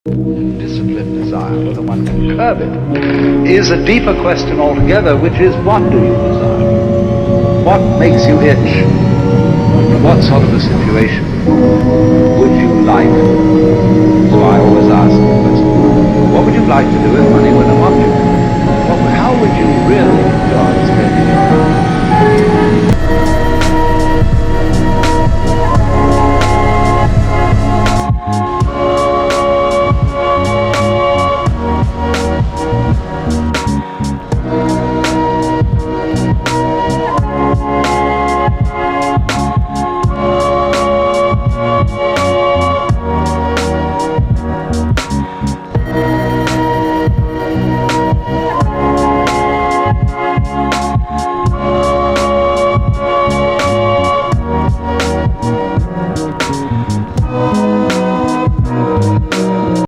Disciplined desire, whether one can curb it, is a deeper question altogether, which is, what do you desire? What makes you itch? What sort of a situation would you like? So I always ask the question, what would you like to do in life?